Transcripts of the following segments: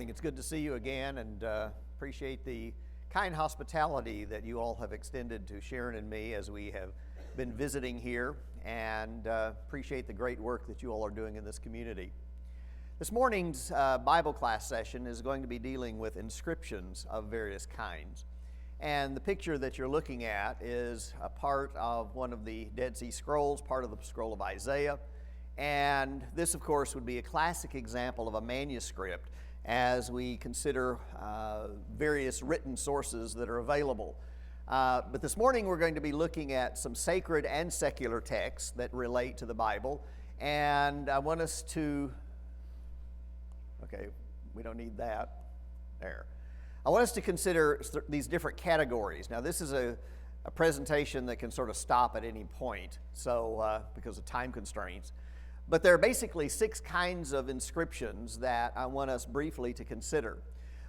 It's good to see you again, and appreciate the kind hospitality that you all have extended to Sharon and me as we have been visiting here, and appreciate the great work that you all are doing in this community. This morning's Bible class session is going to be dealing with inscriptions of various kinds. And the picture that you're looking at is a part of one of the Dead Sea Scrolls, part of the scroll of Isaiah. And this, of course, would be a classic example of a manuscript as we consider various written sources that are available. But this morning we're going to be looking at some sacred and secular texts that relate to the Bible. And I want us to, okay, we don't need that, there. I want us to consider these different categories. Now this is a presentation that can sort of stop at any point, so because of time constraints. But there are basically 6 kinds of inscriptions that I want us briefly to consider.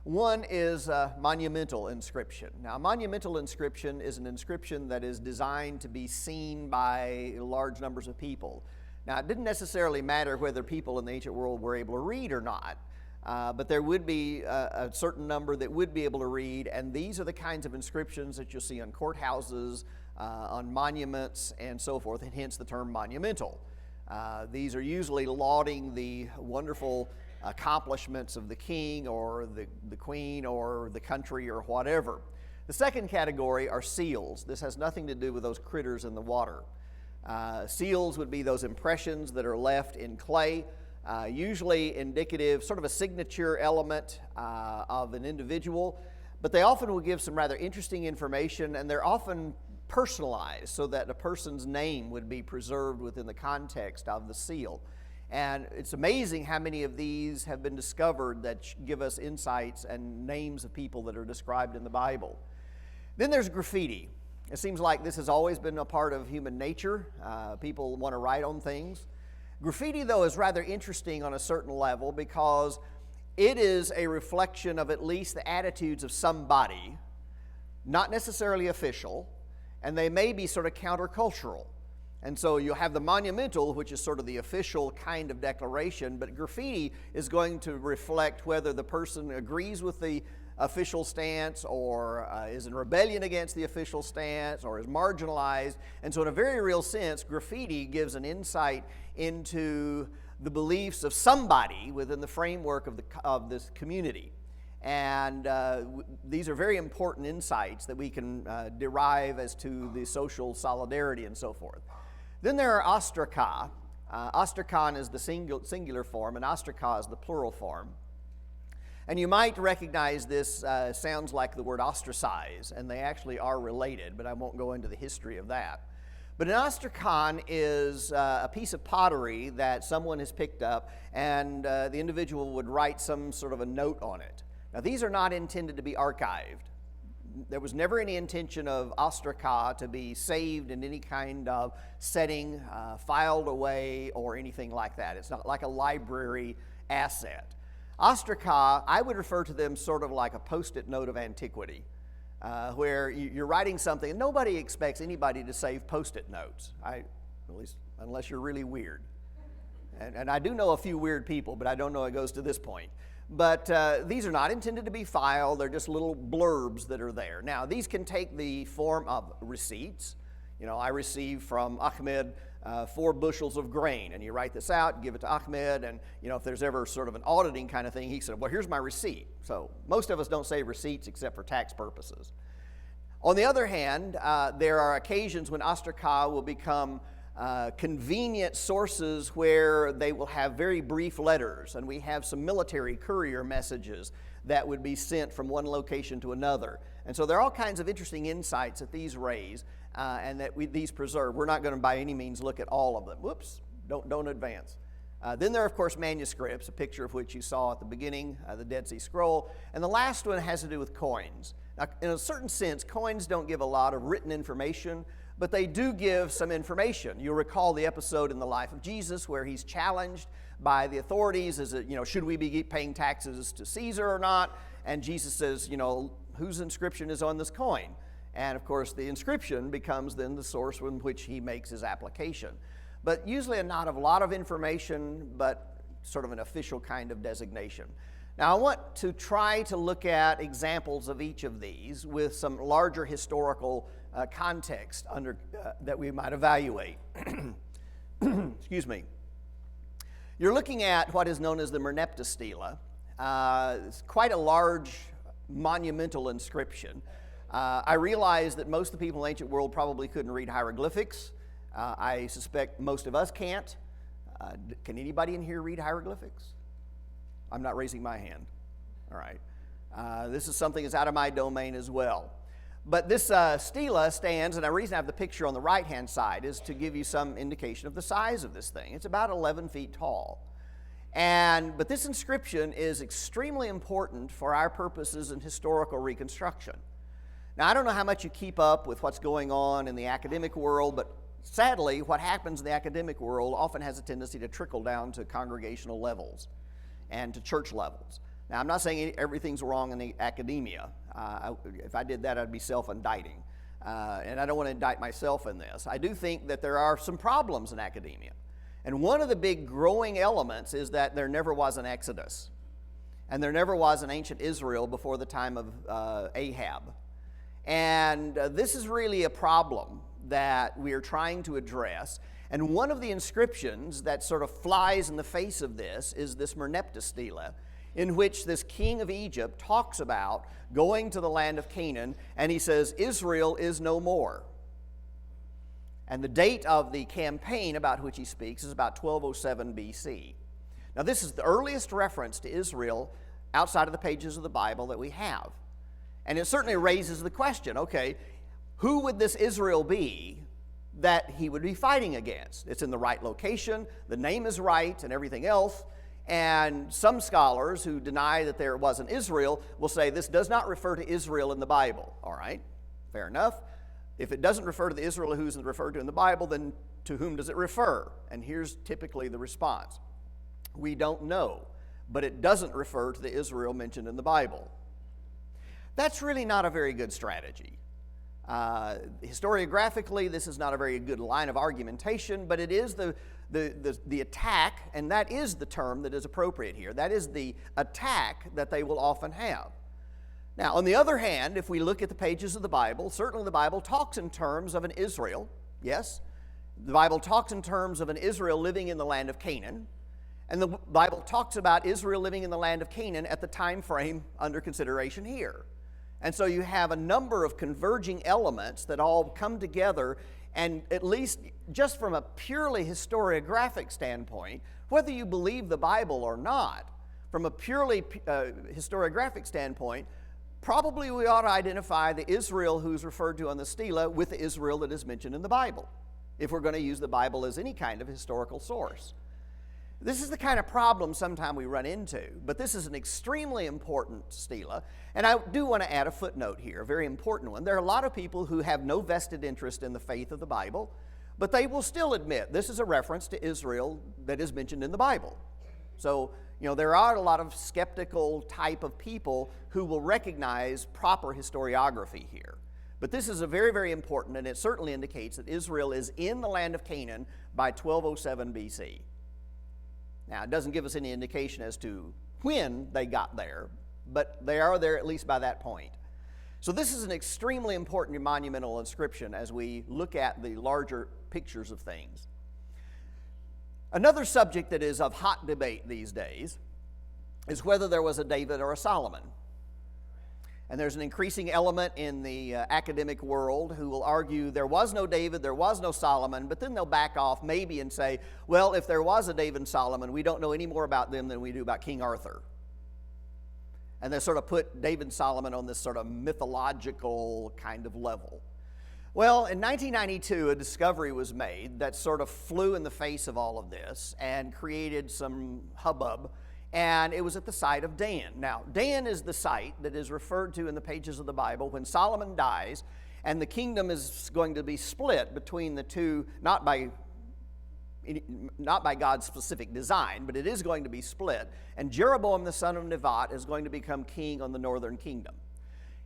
One is a monumental inscription. Now, a monumental inscription is an inscription that is designed to be seen by large numbers of people. Now, it didn't necessarily matter whether people in the ancient world were able to read or not, but there would be a certain number that would be able to read, and these are the kinds of inscriptions that you'll see on courthouses, on monuments, and so forth, and hence the term monumental. These are usually lauding the wonderful accomplishments of the king or the queen or the country or whatever. The second category are seals. This has nothing to do with those critters in the water. Seals would be those impressions that are left in clay, usually indicative, sort of a signature element of an individual, but they often will give some rather interesting information, and they're often personalized so that a person's name would be preserved within the context of the seal. And it's amazing how many of these have been discovered that give us insights and names of people that are described in the Bible. Then there's graffiti. It seems like this has always been a part of human nature. People want to write on things. Graffiti, though, is rather interesting on a certain level because it is a reflection of at least the attitudes of somebody, not necessarily official, and they may be sort of countercultural. And so you'll have the monumental, which is sort of the official kind of declaration, but graffiti is going to reflect whether the person agrees with the official stance or is in rebellion against the official stance or is marginalized. And so in a very real sense, graffiti gives an insight into the beliefs of somebody within the framework of this community. And these are very important insights that we can derive as to the social solidarity and so forth. Then there are ostraca. Ostrakon is the singular form, and ostraca is the plural form. And you might recognize this sounds like the word ostracize, and they actually are related, but I won't go into the history of that. But an ostrakon is a piece of pottery that someone has picked up, and the individual would write some sort of a note on it. Now, these are not intended to be archived. There was never any intention of ostraca to be saved in any kind of setting, filed away, or anything like that. It's not like a library asset. Ostraca, I would refer to them sort of like a post-it note of antiquity, where you're writing something, and nobody expects anybody to save post-it notes, at least unless you're really weird. And I do know a few weird people, but I don't know it goes to this point. But these are not intended to be filed. They're just little blurbs that are there. Now, these can take the form of receipts. You know, I received from Ahmed 4 bushels of grain, and you write this out, give it to Ahmed, and you know, if there's ever sort of an auditing kind of thing, he said, well, here's my receipt. So most of us don't say receipts except for tax purposes. On the other hand, there are occasions when ostraca will become convenient sources where they will have very brief letters, and we have some military courier messages that would be sent from one location to another. And so there are all kinds of interesting insights that these raise and that these preserve. We're not going to by any means look at all of them. Whoops, don't advance. Then there are, of course, manuscripts, a picture of which you saw at the beginning, the Dead Sea Scroll. And the last one has to do with coins. Now, in a certain sense, coins don't give a lot of written information, but they do give some information. You'll recall the episode in the life of Jesus where he's challenged by the authorities. Is it, should we be paying taxes to Caesar or not? And Jesus says, whose inscription is on this coin? And of course, the inscription becomes then the source in which he makes his application. But usually not a lot of information, but sort of an official kind of designation. Now, I want to try to look at examples of each of these with some larger historical context that we might evaluate. Excuse me. You're looking at what is known as the Merneptah Stela. It's quite a large monumental inscription. I realize that most of the people in the ancient world probably couldn't read hieroglyphics. I suspect most of us can't. Can anybody in here read hieroglyphics? I'm not raising my hand. All right. This is something that's out of my domain as well. But this stela stands, and the reason I have the picture on the right-hand side is to give you some indication of the size of this thing. It's about 11 feet tall. But this inscription is extremely important for our purposes in historical reconstruction. Now, I don't know how much you keep up with what's going on in the academic world, but sadly, what happens in the academic world often has a tendency to trickle down to congregational levels and to church levels. Now, I'm not saying everything's wrong in the academia. If I did that, I'd be self-indicting. And I don't want to indict myself in this. I do think that there are some problems in academia. And one of the big growing elements is that there never was an Exodus. And there never was an ancient Israel before the time of Ahab. And this is really a problem that we are trying to address. And one of the inscriptions that sort of flies in the face of this is this Merneptah Stela, in which this king of Egypt talks about going to the land of Canaan, and he says, Israel is no more. And the date of the campaign about which he speaks is about 1207 BC. Now, this is the earliest reference to Israel outside of the pages of the Bible that we have. And it certainly raises the question, okay, who would this Israel be that he would be fighting against? It's in the right location, the name is right, and everything else. And some scholars who deny that there was an Israel will say this does not refer to Israel in the Bible. All right, fair enough. If it doesn't refer to the Israel who's referred to in the Bible, then to whom does it refer? And here's typically the response. We don't know, but it doesn't refer to the Israel mentioned in the Bible. That's really not a very good strategy. Historiographically, this is not a very good line of argumentation, but it is the attack, and that is the term that is appropriate here. That is the attack that they will often have. Now, on the other hand, if we look at the pages of the Bible, certainly the Bible talks in terms of an Israel, yes. The Bible talks in terms of an Israel living in the land of Canaan, and the Bible talks about Israel living in the land of Canaan at the time frame under consideration here. And so you have a number of converging elements that all come together, and at least just from a purely historiographic standpoint, whether you believe the Bible or not, from a purely historiographic standpoint, probably we ought to identify the Israel who's referred to on the stela with the Israel that is mentioned in the Bible, if we're going to use the Bible as any kind of historical source. This is the kind of problem sometimes we run into, but this is an extremely important stela, and I do want to add a footnote here, a very important one. There are a lot of people who have no vested interest in the faith of the Bible, but they will still admit this is a reference to Israel that is mentioned in the Bible. So, there are a lot of skeptical type of people who will recognize proper historiography here. But this is a very, very important, and it certainly indicates that Israel is in the land of Canaan by 1207 BC. Now, it doesn't give us any indication as to when they got there, but they are there at least by that point. So this is an extremely important monumental inscription as we look at the larger pictures of things. Another subject that is of hot debate these days is whether there was a David or a Solomon. And there's an increasing element in the academic world who will argue there was no David, there was no Solomon, but then they'll back off maybe and say, well, if there was a David and Solomon, we don't know any more about them than we do about King Arthur. And they sort of put David and Solomon on this sort of mythological kind of level. Well, in 1992, a discovery was made that sort of flew in the face of all of this and created some hubbub, and it was at the site of Dan. Now, Dan is the site that is referred to in the pages of the Bible when Solomon dies, and the kingdom is going to be split between the two, not by God's specific design, but it is going to be split, and Jeroboam the son of Nevat is going to become king on the northern kingdom.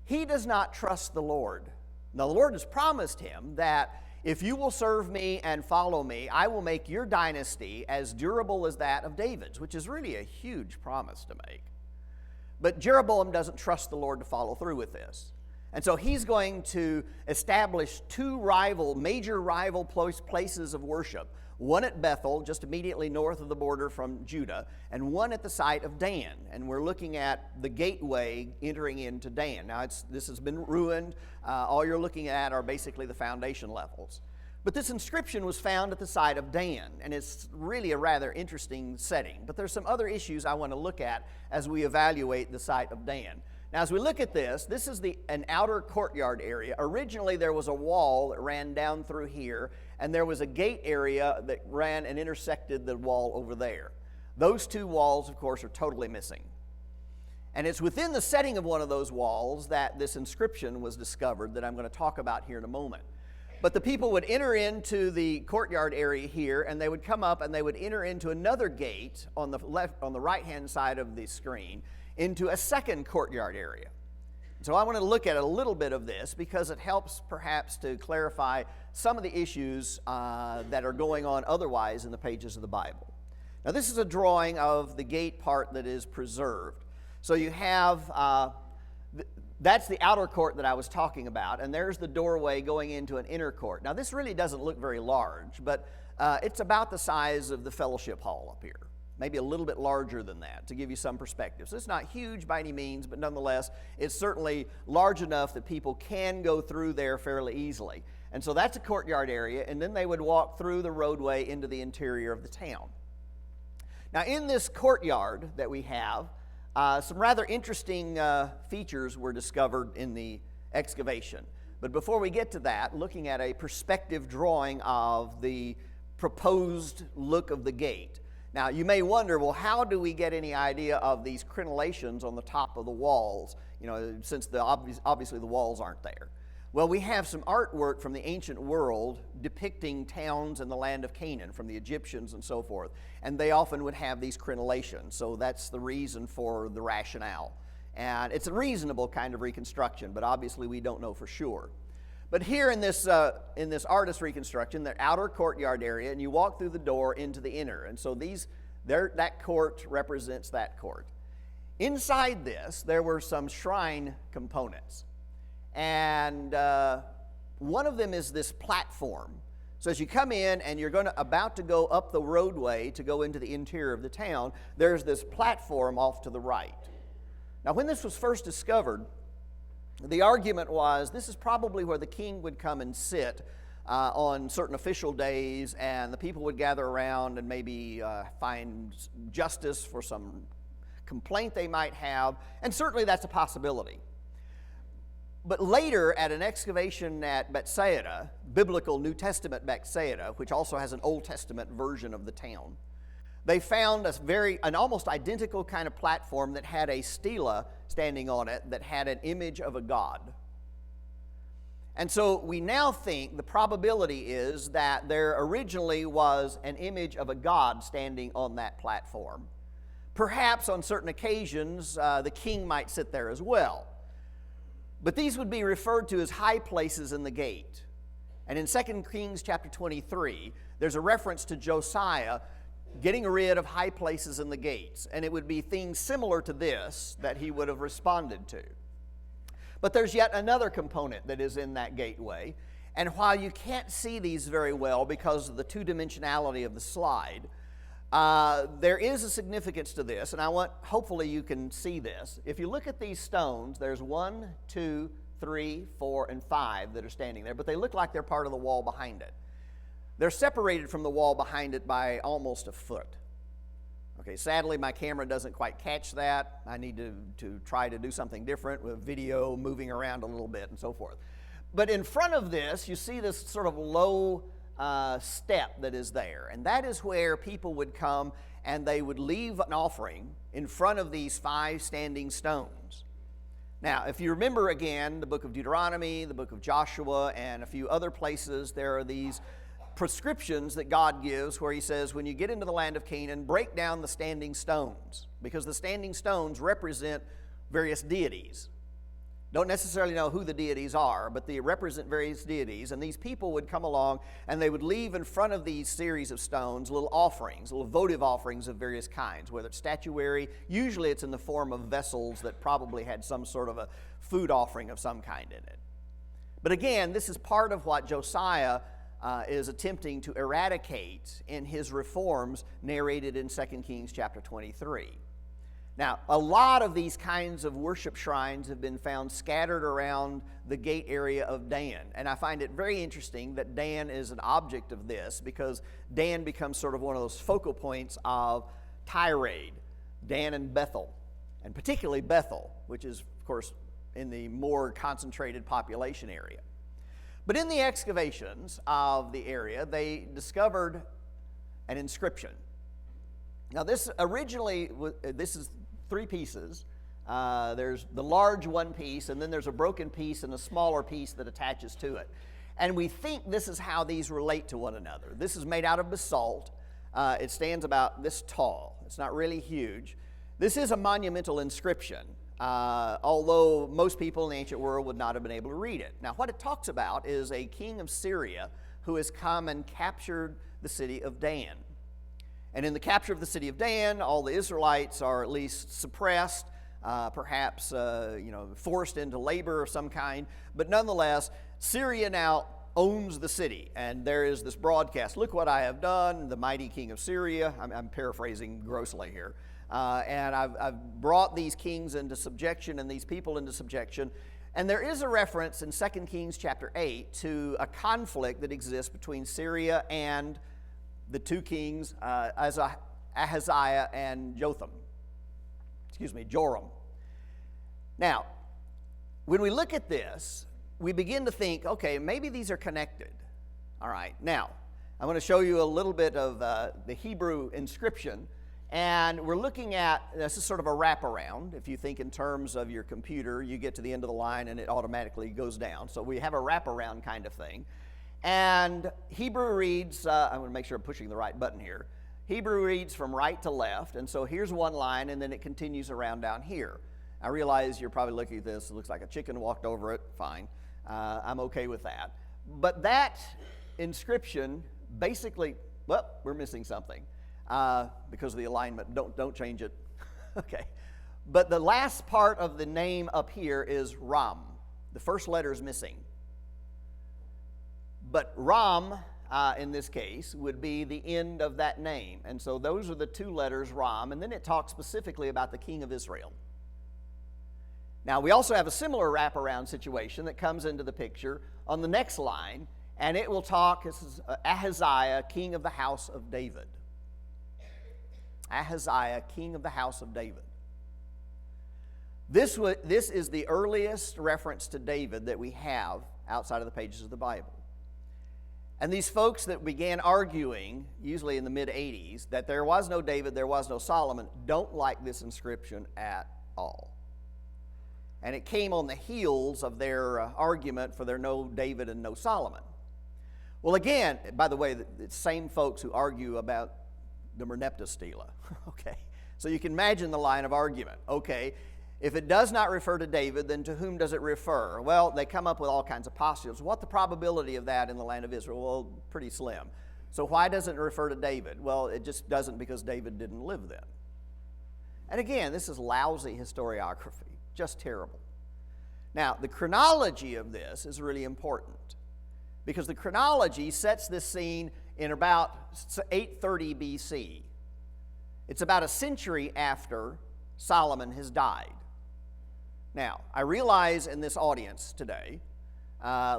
He does not trust the Lord. Now, the Lord has promised him that if you will serve me and follow me, I will make your dynasty as durable as that of David's, which is really a huge promise to make. But Jeroboam doesn't trust the Lord to follow through with this. And so he's going to establish two major rival places of worship, one at Bethel, just immediately north of the border from Judah, and one at the site of Dan. And we're looking at the gateway entering into Dan. Now, this has been ruined. All you're looking at are basically the foundation levels. But this inscription was found at the site of Dan, and it's really a rather interesting setting. But there's some other issues I want to look at as we evaluate the site of Dan. Now, as we look at this is an outer courtyard area. Originally, there was a wall that ran down through here, and there was a gate area that ran and intersected the wall over there. Those two walls, of course, are totally missing. And it's within the setting of one of those walls that this inscription was discovered that I'm going to talk about here in a moment. But the people would enter into the courtyard area here, and they would come up and they would enter into another gate on the right-hand side of the screen, into a second courtyard area. So I want to look at a little bit of this because it helps perhaps to clarify some of the issues that are going on otherwise in the pages of the Bible. Now, this is a drawing of the gate part that is preserved. So you have, that's the outer court that I was talking about, and there's the doorway going into an inner court. Now, this really doesn't look very large, but it's about the size of the fellowship hall up here. Maybe a little bit larger than that, to give you some perspective. So it's not huge by any means, but nonetheless, it's certainly large enough that people can go through there fairly easily. And so that's a courtyard area, and then they would walk through the roadway into the interior of the town. Now, in this courtyard that we have, some rather interesting features were discovered in the excavation. But before we get to that, looking at a perspective drawing of the proposed look of the gate. Now, you may wonder, well, how do we get any idea of these crenellations on the top of the walls, since obviously the walls aren't there? Well, we have some artwork from the ancient world depicting towns in the land of Canaan, from the Egyptians and so forth, and they often would have these crenellations, so that's the reason for the rationale. And it's a reasonable kind of reconstruction, but obviously we don't know for sure. But here in this artist reconstruction, the outer courtyard area, and you walk through the door into the inner. And so that court represents that court. Inside this, there were some shrine components. And one of them is this platform. So as you come in and you're about to go up the roadway to go into the interior of the town, there's this platform off to the right. Now, when this was first discovered, the argument was this is probably where the king would come and sit on certain official days, and the people would gather around and maybe find justice for some complaint they might have, and certainly that's a possibility. But later, at an excavation at Bethsaida, biblical New Testament Bethsaida, which also has an Old Testament version of the town, they found an almost identical kind of platform that had a stela standing on it that had an image of a god. And so we now think the probability is that there originally was an image of a god standing on that platform. Perhaps on certain occasions, the king might sit there as well. But these would be referred to as high places in the gate. And in 2 Kings chapter 23, there's a reference to Josiah getting rid of high places in the gates. And it would be things similar to this that he would have responded to. But there's yet another component that is in that gateway. And while you can't see these very well because of the two-dimensionality of the slide, there is a significance to this, and hopefully you can see this. If you look at these stones, there's 1, 2, 3, 4, and 5 that are standing there, but they look like they're part of the wall behind it. They're separated from the wall behind it by almost a foot. Okay, sadly, my camera doesn't quite catch that. I need to try to do something different with video moving around a little bit and so forth. But in front of this, you see this sort of low step that is there. And that is where people would come and they would leave an offering in front of these 5 standing stones. Now, if you remember again, the book of Deuteronomy, the book of Joshua, and a few other places, there are these prescriptions that God gives where he says, when you get into the land of Canaan, break down the standing stones, because the standing stones represent various deities. Don't necessarily know who the deities are, but they represent various deities, and these people would come along and they would leave in front of these series of stones little offerings, little votive offerings of various kinds, whether it's statuary. Usually it's in the form of vessels that probably had some sort of a food offering of some kind in it. But again, this is part of what Josiah is attempting to eradicate in his reforms narrated in 2 Kings chapter 23. Now, a lot of these kinds of worship shrines have been found scattered around the gate area of Dan. And I find it very interesting that Dan is an object of this, because Dan becomes sort of one of those focal points of tirade. Dan and Bethel, and particularly Bethel, which is, of course, in the more concentrated population area. But in the excavations of the area, they discovered an inscription. Now, this is 3 pieces. There's the large one piece, and then there's a broken piece and a smaller piece that attaches to it. And we think this is how these relate to one another. This is made out of basalt. It stands about this tall. It's not really huge. This is a monumental inscription, although most people in the ancient world would not have been able to read it. Now, what it talks about is a king of Syria who has come and captured the city of Dan. And in the capture of the city of Dan, all the Israelites are at least suppressed, perhaps forced into labor of some kind. But nonetheless, Syria now owns the city. And there is this broadcast, "Look what I have done, the mighty king of Syria." I'm paraphrasing grossly here. And I've brought these kings into subjection and these people into subjection. And there is a reference in 2 Kings chapter 8 to a conflict that exists between Syria and the 2 kings, Ahaziah and Joram. Now, when we look at this, we begin to think, okay, maybe these are connected. All right, now, I'm going to show you a little bit of the Hebrew inscription, and we're looking at, this is sort of a wraparound. If you think in terms of your computer, you get to the end of the line and it automatically goes down. So we have a wraparound kind of thing. And Hebrew reads, I'm going to make sure I'm pushing the right button here. Hebrew reads from right to left, and so here's one line, and then it continues around down here. I realize you're probably looking at this, it looks like a chicken walked over it, fine. I'm okay with that. But that inscription basically, well, we're missing something because of the alignment. Don't change it. Okay. But the last part of the name up here is Ram. The first letter is missing. But Ram, in this case, would be the end of that name. And so those are the 2 letters, Ram. And then it talks specifically about the king of Israel. Now, we also have a similar wraparound situation that comes into the picture on the next line. And it will talk, this is Ahaziah, king of the house of David. Ahaziah, king of the house of David. This is the earliest reference to David that we have outside of the pages of the Bible. And these folks that began arguing, usually in the mid-'80s, that there was no David, there was no Solomon, don't like this inscription at all. And it came on the heels of their argument for their no David and no Solomon. Well, again, by the way, the same folks who argue about the Merneptah stela. Okay, so you can imagine the line of argument. Okay, if it does not refer to David, then to whom does it refer? Well, they come up with all kinds of postulates. What's the probability of that in the land of Israel? Well, pretty slim. So why doesn't it refer to David? Well, it just doesn't because David didn't live then. And again, this is lousy historiography, just terrible. Now, the chronology of this is really important because the chronology sets this scene in about 830 BC. It's about a century after Solomon has died. Now, I realize in this audience today,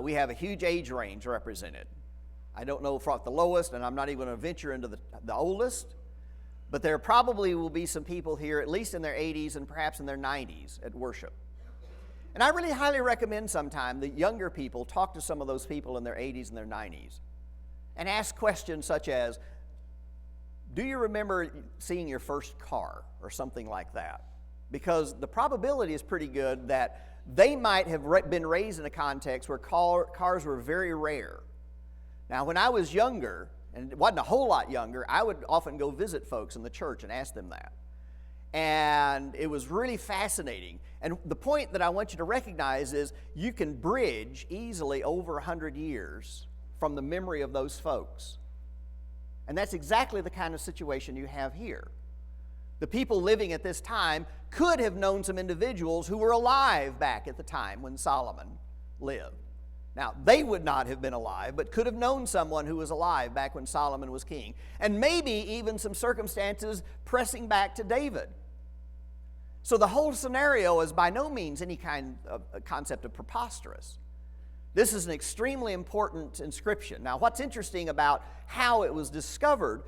we have a huge age range represented. I don't know from the lowest, and I'm not even going to venture into the oldest, but there probably will be some people here, at least in their 80s and perhaps in their 90s at worship. And I really highly recommend sometime that younger people talk to some of those people in their 80s and their 90s and ask questions such as, do you remember seeing your first car or something like that? Because the probability is pretty good that they might have been raised in a context where cars were very rare. Now, when I was younger, and it wasn't a whole lot younger, I would often go visit folks in the church and ask them that. And it was really fascinating. And the point that I want you to recognize is you can bridge easily over 100 years from the memory of those folks. And that's exactly the kind of situation you have here. The people living at this time could have known some individuals who were alive back at the time when Solomon lived. Now, they would not have been alive, but could have known someone who was alive back when Solomon was king. And maybe even some circumstances pressing back to David. So the whole scenario is by no means any kind of concept of preposterous. This is an extremely important inscription. Now, what's interesting about how it was discovered,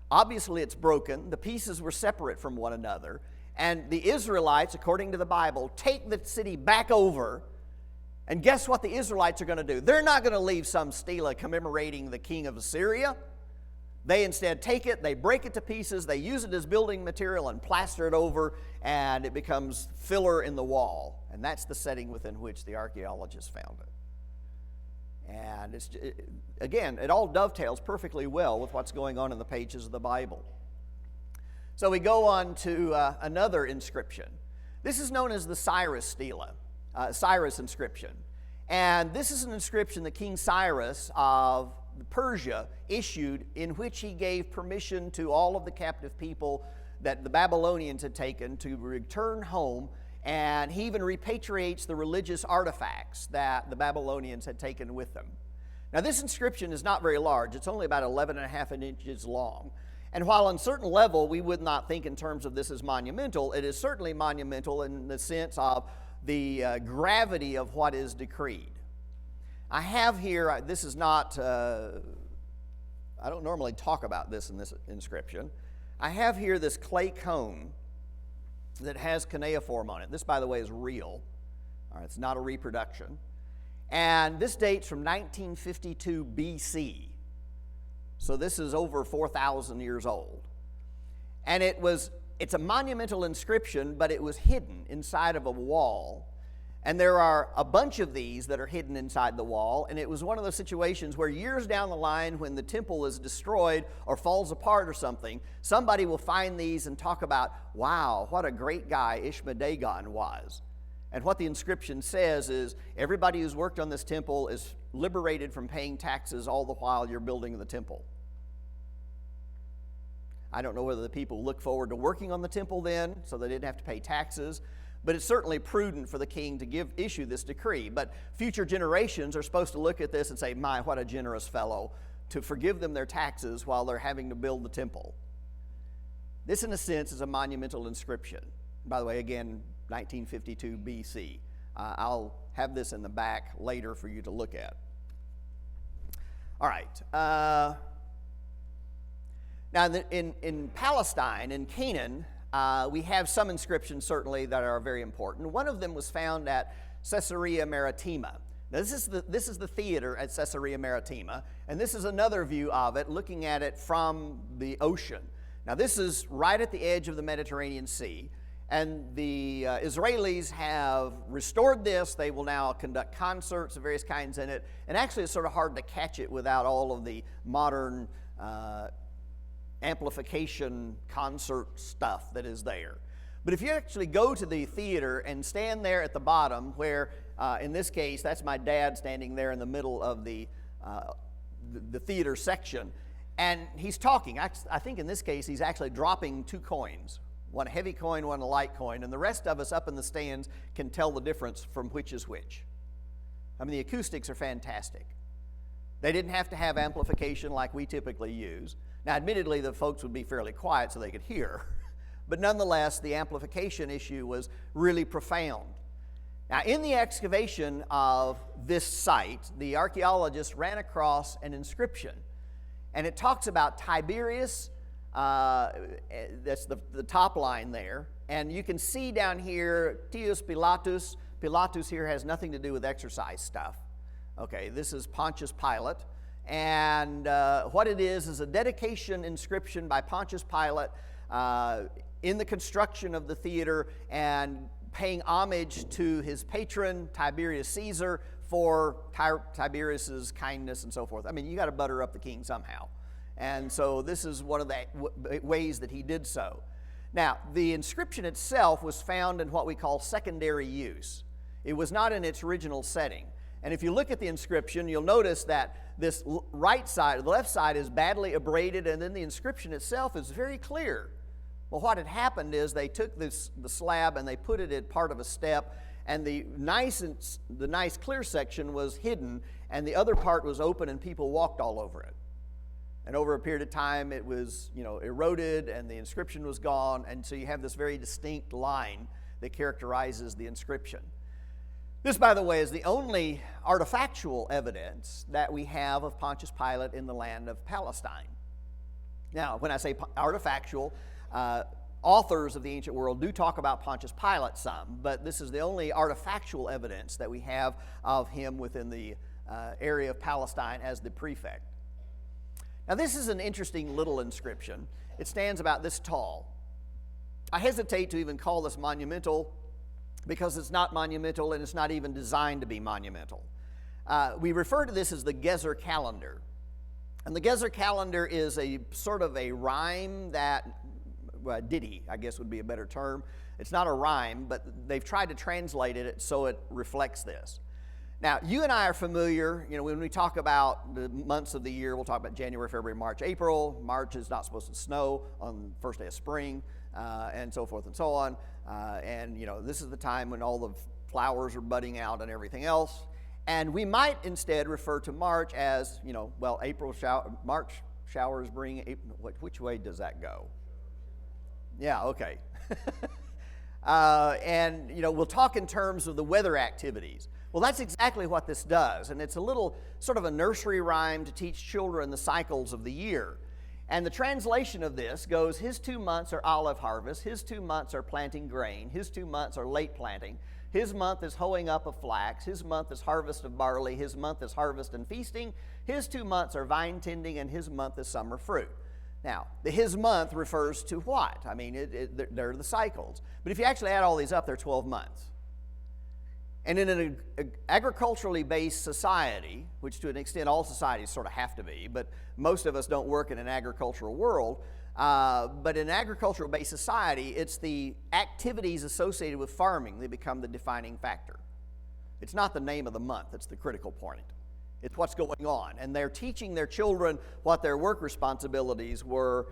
obviously it's broken. The pieces were separate from one another. And the Israelites, according to the Bible, take the city back over. And guess what the Israelites are going to do? They're not going to leave some stela commemorating the king of Assyria. They instead take it, they break it to pieces, they use it as building material and plaster it over, and it becomes filler in the wall. And that's the setting within which the archaeologists found it. And again, it all dovetails perfectly well with what's going on in the pages of the Bible. So we go on to another inscription. This is known as the Cyrus stela, Cyrus inscription. And this is an inscription that King Cyrus of Persia issued, in which he gave permission to all of the captive people that the Babylonians had taken to return home. And he even repatriates the religious artifacts that the Babylonians had taken with them. Now, this inscription is not very large. It's only about 11.5 inches long. And while on a certain level we would not think in terms of this as monumental, it is certainly monumental in the sense of the gravity of what is decreed. I have here, this is not, I don't normally talk about this in this inscription. I have here this clay cone that has cuneiform on it. This, by the way, is real. All right, it's not a reproduction. And this dates from 1952 BC. So this is over 4,000 years old. And it's a monumental inscription, but it was hidden inside of a wall. And there are a bunch of these that are hidden inside the wall. And it was one of those situations where years down the line, when the temple is destroyed or falls apart or something, somebody will find these and talk about, wow, what a great guy Ishma-Dagon was. And what the inscription says is, everybody who's worked on this temple is liberated from paying taxes all the while you're building the temple. I don't know whether the people look forward to working on the temple then, so they didn't have to pay taxes. But it's certainly prudent for the king to issue this decree. But future generations are supposed to look at this and say, my, what a generous fellow, to forgive them their taxes while they're having to build the temple. This, in a sense, is a monumental inscription. By the way, again, 1952 BC. I'll have this in the back later for you to look at. All right. Now, in Palestine, in Canaan, we have some inscriptions certainly that are very important. One of them was found at Caesarea Maritima. Now, this is the theater at Caesarea Maritima, and this is another view of it, looking at it from the ocean. Now, this is right at the edge of the Mediterranean Sea, and the Israelis have restored this. They will now conduct concerts of various kinds in it, and actually it's sort of hard to catch it without all of the modern amplification concert stuff that is there. But if you actually go to the theater and stand there at the bottom, where in this case that's my dad standing there in the middle of the theater section, and he's talking. I think in this case he's actually dropping two coins, one a heavy coin, one a light coin, and the rest of us up in the stands can tell the difference from which is which. I mean, the acoustics are fantastic. They didn't have to have amplification like we typically use. Now, admittedly, the folks would be fairly quiet so they could hear, but nonetheless, the amplification issue was really profound. Now, in the excavation of this site, the archaeologists ran across an inscription, and it talks about Tiberius, that's the top line there, and you can see down here, Tius Pilatus Pilatus here has nothing to do with exercise stuff. Okay, this is Pontius Pilate. And what it is a dedication inscription by Pontius Pilate in the construction of the theater and paying homage to his patron, Tiberius Caesar, for Tiberius's kindness and so forth. I mean, you got to butter up the king somehow. And so this is one of the ways that he did so. Now, the inscription itself was found in what we call secondary use. It was not in its original setting. And if you look at the inscription, you'll notice that this right side, the left side, is badly abraded, and then the inscription itself is very clear. Well, what had happened is they took the slab and they put it in part of a step, and the nice clear section was hidden, and the other part was open, and people walked all over it. And over a period of time, it was, eroded, and the inscription was gone, and so you have this very distinct line that characterizes the inscription. This, by the way, is the only artifactual evidence that we have of Pontius Pilate in the land of Palestine. Now, when I say artifactual, authors of the ancient world do talk about Pontius Pilate some, but this is the only artifactual evidence that we have of him within the area of Palestine as the prefect. Now, this is an interesting little inscription. It stands about this tall. I hesitate to even call this monumental because it's not monumental and it's not even designed to be monumental. We refer to this as the Gezer calendar. And the Gezer calendar is a sort of a rhyme ditty, I guess would be a better term. It's not a rhyme, but they've tried to translate it so it reflects this. Now, you and I are familiar, when we talk about the months of the year, we'll talk about January, February, March, April. March is not supposed to snow on the first day of spring, and so forth and so on. And this is the time when all the flowers are budding out and everything else. And we might instead refer to March as, March showers bring, which way does that go? Yeah, okay. And we'll talk in terms of the weather activities. Well, that's exactly what this does, and it's a little sort of a nursery rhyme to teach children the cycles of the year. And the translation of this goes, his 2 months are olive harvest, his 2 months are planting grain, his 2 months are late planting, his month is hoeing up of flax, his month is harvest of barley, his month is harvest and feasting, his 2 months are vine tending, and his month is summer fruit. Now, the his month refers to what? I mean, they're the cycles. But if you actually add all these up, they're 12 months. And in an agriculturally based society, which to an extent all societies sort of have to be, but most of us don't work in an agricultural world, but in an agricultural based society, it's the activities associated with farming that become the defining factor. It's not the name of the month that's the critical point. It's what's going on. And they're teaching their children what their work responsibilities were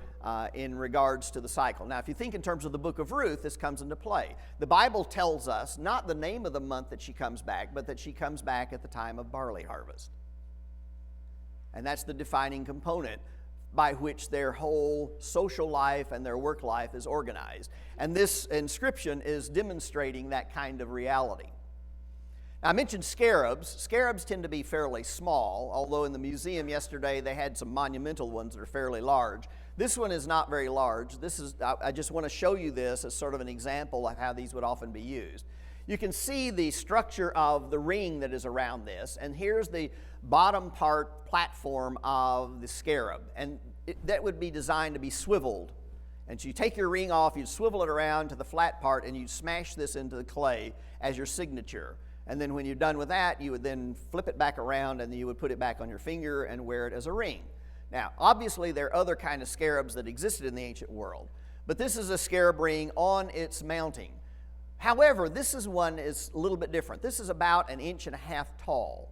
in regards to the cycle. Now, if you think in terms of the book of Ruth, this comes into play. The Bible tells us not the name of the month that she comes back, but that she comes back at the time of barley harvest. And that's the defining component by which their whole social life and their work life is organized. And this inscription is demonstrating that kind of reality. I mentioned scarabs. Scarabs tend to be fairly small, although in the museum yesterday they had some monumental ones that are fairly large. This one is not very large. I just want to show you this as sort of an example of how these would often be used. You can see the structure of the ring that is around this, and here's the bottom part platform of the scarab, and that would be designed to be swiveled. And so you take your ring off, you'd swivel it around to the flat part, and you'd smash this into the clay as your signature. And then when you're done with that, you would then flip it back around and you would put it back on your finger and wear it as a ring. Now, obviously, there are other kind of scarabs that existed in the ancient world, but this is a scarab ring on its mounting. However, this one is a little bit different. This is about 1.5 inches tall.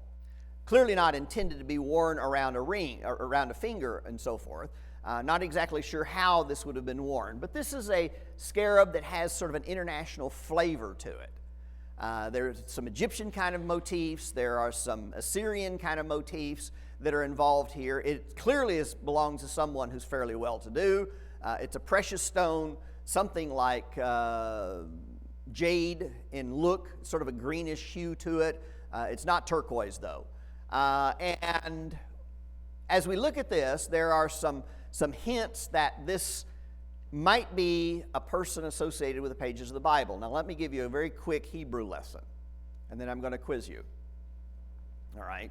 Clearly not intended to be worn around a ring, or around a finger and so forth. Not exactly sure how this would have been worn, but this is a scarab that has sort of an international flavor to it. There's some Egyptian kind of motifs. There are some Assyrian kind of motifs that are involved here. It clearly belongs to someone who's fairly well-to-do. It's a precious stone, something like jade in look, sort of a greenish hue to it. It's not turquoise, though. And as we look at this, there are some hints that this might be a person associated with the pages of the Bible. Now, let me give you a very quick Hebrew lesson. and then I'm going to quiz you. All right?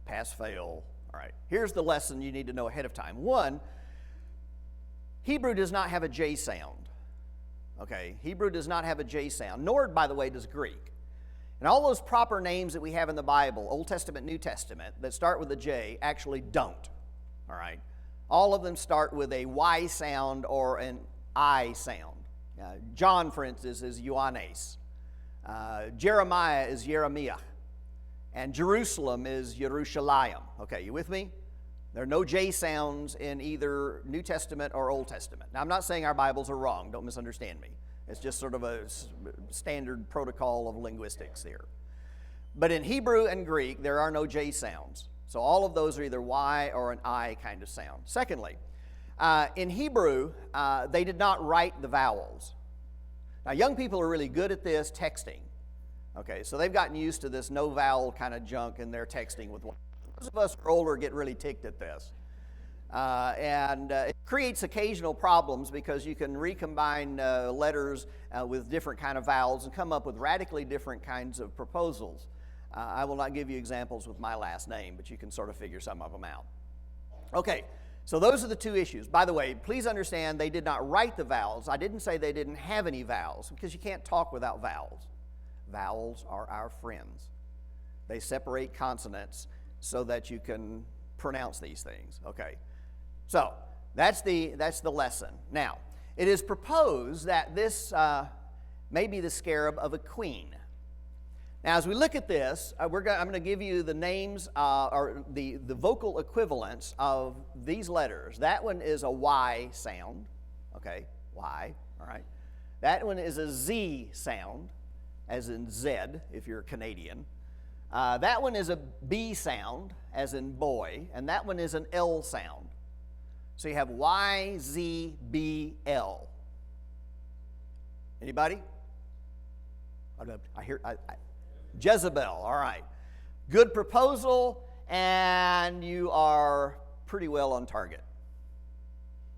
Pass, fail. All right. Here's the lesson you need to know ahead of time. One, Hebrew does not have a J sound. Okay? Hebrew does not have a J sound, nor, by the way, does Greek. And all those proper names that we have in the Bible, Old Testament, New Testament, that start with a J, actually don't. All right? All of them start with a Y sound or an I sound. John, for instance, is Ioannes. Jeremiah is Jeremiah. And Jerusalem is Yerushalayim. Okay, you with me? There are no J sounds in either New Testament or Old Testament. Now, I'm not saying our Bibles are wrong. Don't misunderstand me. It's just sort of a standard protocol of linguistics here. But in Hebrew and Greek, there are no J sounds. So all of those are either Y or an I kind of sound. Secondly, in Hebrew, they did not write the vowels. Now, young people are really good at this, texting. Okay, so they've gotten used to this no vowel kind of junk in their texting with one. Those of us who are older get really ticked at this. It creates occasional problems because you can recombine letters with different kind of vowels and come up with radically different kinds of proposals. I will not give you examples with my last name, but you can sort of figure some of them out. Okay, so those are the two issues. By the way, please understand they did not write the vowels. I didn't say they didn't have any vowels because you can't talk without vowels. Vowels are our friends. They separate consonants so that you can pronounce these things. Okay, so that's the lesson. Now, it is proposed that this may be the scarab of a queen. Now, as we look at this, I'm going to give you the names or the vocal equivalents of these letters. That one is a Y sound. Okay, Y. All right. That one is a Z sound, as in Z, if you're Canadian. That one is a B sound, as in boy, and that one is an L sound. So you have Y, Z, B, L. Anybody? I hear Jezebel. All right. Good proposal, and you are pretty well on target.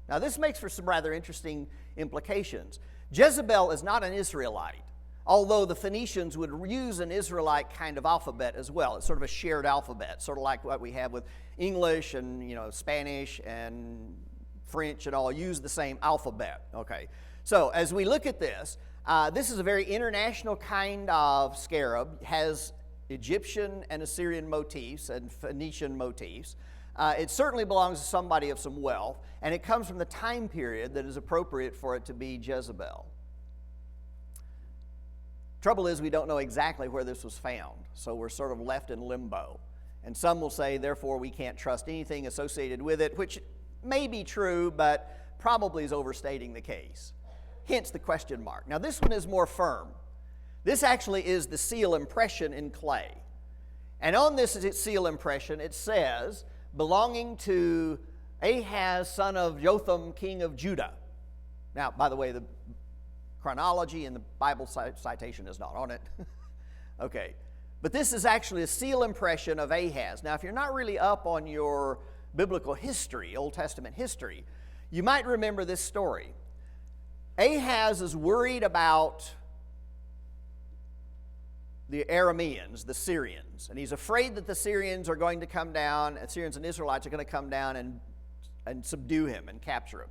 Now, this makes for some rather interesting implications. Jezebel is not an Israelite, although the Phoenicians would use an Israelite kind of alphabet as well. It's sort of a shared alphabet, sort of like what we have with English and Spanish and French and all use the same alphabet. Okay, so as we look at this, this is a very international kind of scarab. It has Egyptian and Assyrian motifs and Phoenician motifs. It certainly belongs to somebody of some wealth, and it comes from the time period that is appropriate for it to be Jezebel. Trouble is, we don't know exactly where this was found, so we're sort of left in limbo. And some will say, therefore, we can't trust anything associated with it, which may be true, but probably is overstating the case. Hence the question mark. Now, this one is more firm. This actually is the seal impression in clay. And on this seal impression, it says, belonging to Ahaz, son of Jotham, king of Judah. Now, by the way, the chronology and the Bible citation is not on it. Okay. But this is actually a seal impression of Ahaz. Now, if you're not really up on your biblical history, Old Testament history, you might remember this story. Ahaz is worried about the Arameans, the Syrians, and he's afraid that the Syrians are going to come down, Syrians and Israelites are going to come down and subdue him and capture him.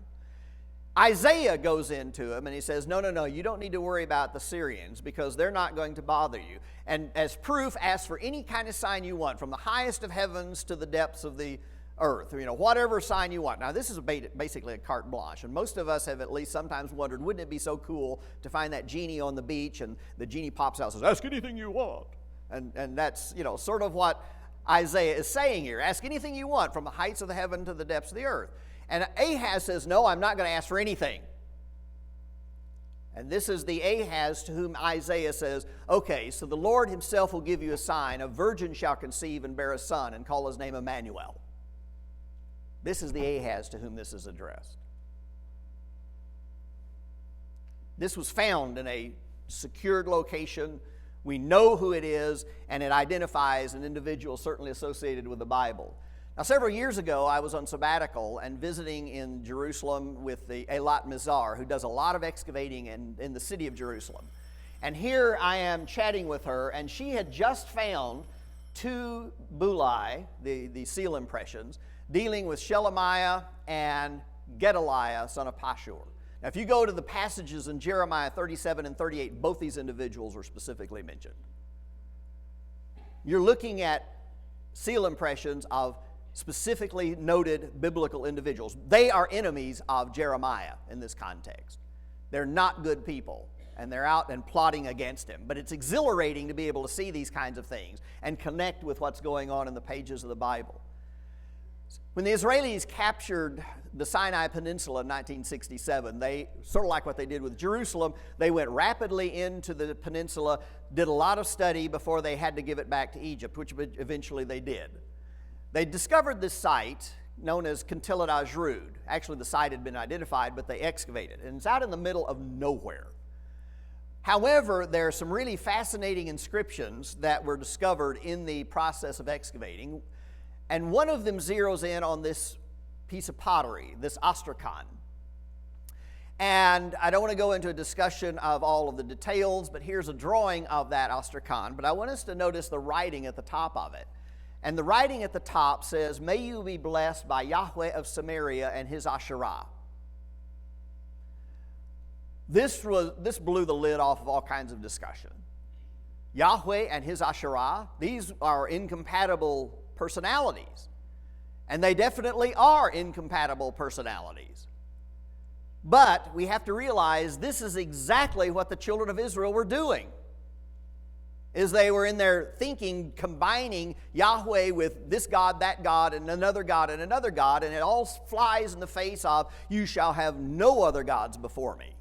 Isaiah goes into him and he says, no, you don't need to worry about the Syrians because they're not going to bother you. And as proof, ask for any kind of sign you want, from the highest of heavens to the depths of the earth, whatever sign you want. Now, this is basically a carte blanche, and most of us have at least sometimes wondered, wouldn't it be so cool to find that genie on the beach, and the genie pops out and says, ask anything you want. And that's, sort of what Isaiah is saying here. Ask anything you want, from the heights of the heaven to the depths of the earth. And Ahaz says, no, I'm not going to ask for anything. And this is the Ahaz to whom Isaiah says, okay, so the Lord himself will give you a sign. A virgin shall conceive and bear a son and call his name Emmanuel. This is the Ahaz to whom this is addressed. This was found in a secured location. We know who it is, and it identifies an individual certainly associated with the Bible. Now, several years ago, I was on sabbatical and visiting in Jerusalem with the Eilat Mizar, who does a lot of excavating in the city of Jerusalem. And here I am chatting with her, and she had just found 2 bullae, the seal impressions, dealing with Shelemiah and Gedaliah, son of Pashur. Now, if you go to the passages in Jeremiah 37 and 38, both these individuals are specifically mentioned. You're looking at seal impressions of specifically noted biblical individuals. They are enemies of Jeremiah in this context. They're not good people, and they're out and plotting against him. But it's exhilarating to be able to see these kinds of things and connect with what's going on in the pages of the Bible. When the Israelis captured the Sinai Peninsula in 1967, they, sort of like what they did with Jerusalem, they went rapidly into the peninsula, did a lot of study before they had to give it back to Egypt, which eventually they did. They discovered this site known as Kintilat Ajrud. Actually, the site had been identified, but they excavated, and it's out in the middle of nowhere. However, there are some really fascinating inscriptions that were discovered in the process of excavating, and one of them zeroes in on this piece of pottery, this ostracon. And I don't want to go into a discussion of all of the details, but here's a drawing of that ostracon. But I want us to notice the writing at the top of it. And the writing at the top says, "May you be blessed by Yahweh of Samaria and his Asherah." This blew the lid off of all kinds of discussion. Yahweh and his Asherah, these are incompatible personalities. And they definitely are incompatible personalities. But we have to realize this is exactly what the children of Israel were doing. Is they were in their thinking combining Yahweh with this God, that God, and another God, and another God, and it all flies in the face of, "You shall have no other gods before me."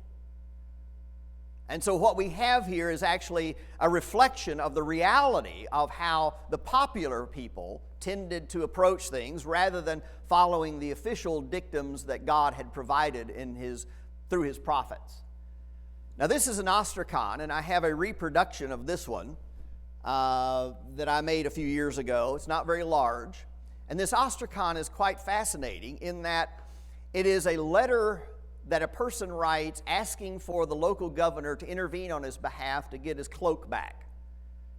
And so what we have here is actually a reflection of the reality of how the popular people tended to approach things rather than following the official dictums that God had provided through his prophets. Now this is an ostracon, and I have a reproduction of this one that I made a few years ago. It's not very large. And this ostracon is quite fascinating in that it is a letter that a person writes asking for the local governor to intervene on his behalf to get his cloak back.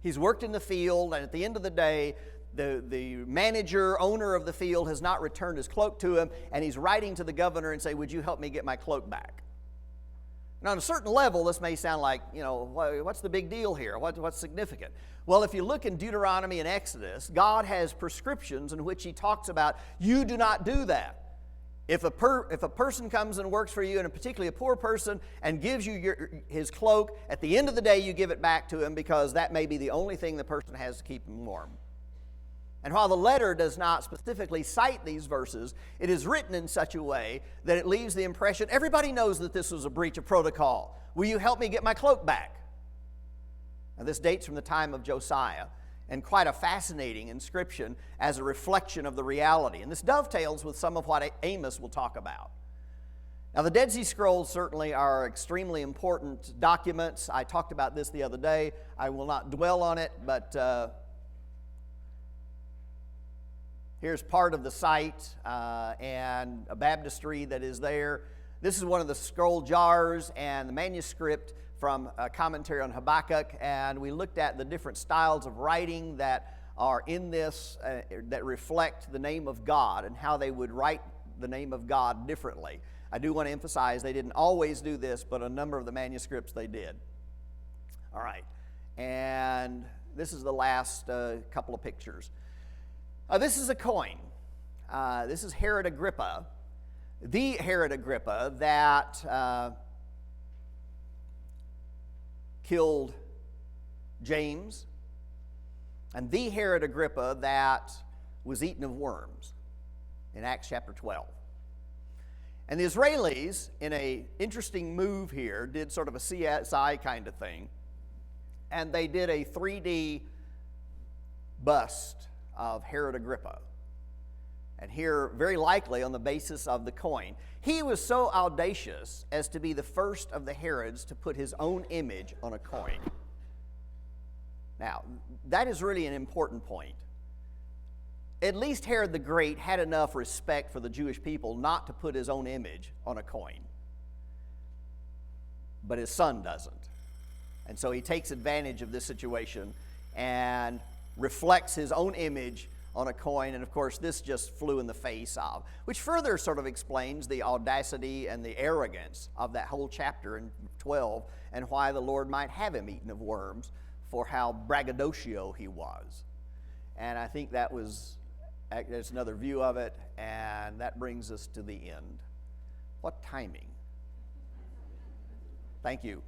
He's worked in the field, and at the end of the day, the manager, owner of the field has not returned his cloak to him, and he's writing to the governor and say, "Would you help me get my cloak back?" Now, on a certain level, this may sound like, what's the big deal here? What's significant? Well, if you look in Deuteronomy and Exodus, God has prescriptions in which he talks about, you do not do that. If a person comes and works for you, and particularly a poor person, and gives you his cloak, at the end of the day you give it back to him because that may be the only thing the person has to keep him warm. And while the letter does not specifically cite these verses, it is written in such a way that it leaves the impression, everybody knows that this was a breach of protocol. Will you help me get my cloak back? Now this dates from the time of Josiah, and quite a fascinating inscription as a reflection of the reality. And this dovetails with some of what Amos will talk about. Now, the Dead Sea Scrolls certainly are extremely important documents. I talked about this the other day. I will not dwell on it, but here's part of the site and a baptistry that is there. This is one of the scroll jars and the manuscript from a commentary on Habakkuk, and we looked at the different styles of writing that are in this that reflect the name of God and how they would write the name of God differently. I do want to emphasize they didn't always do this, but a number of the manuscripts they did. All right, and this is the last couple of pictures. This is a coin. This is Herod Agrippa, the Herod Agrippa that killed James, and the Herod Agrippa that was eaten of worms in Acts chapter 12. And the Israelis, in an interesting move here, did sort of a CSI kind of thing, and they did a 3D bust of Herod Agrippa. And here, very likely on the basis of the coin. He was so audacious as to be the first of the Herods to put his own image on a coin. Now, that is really an important point. At least Herod the Great had enough respect for the Jewish people not to put his own image on a coin. But his son doesn't. And so he takes advantage of this situation and reflects his own image on a coin. And of course, this just flew in the face of, which further sort of explains the audacity and the arrogance of that whole chapter in 12 and why the Lord might have him eaten of worms, for how braggadocio he was. And I think that's another view of it, and that brings us to the end. What timing. Thank you.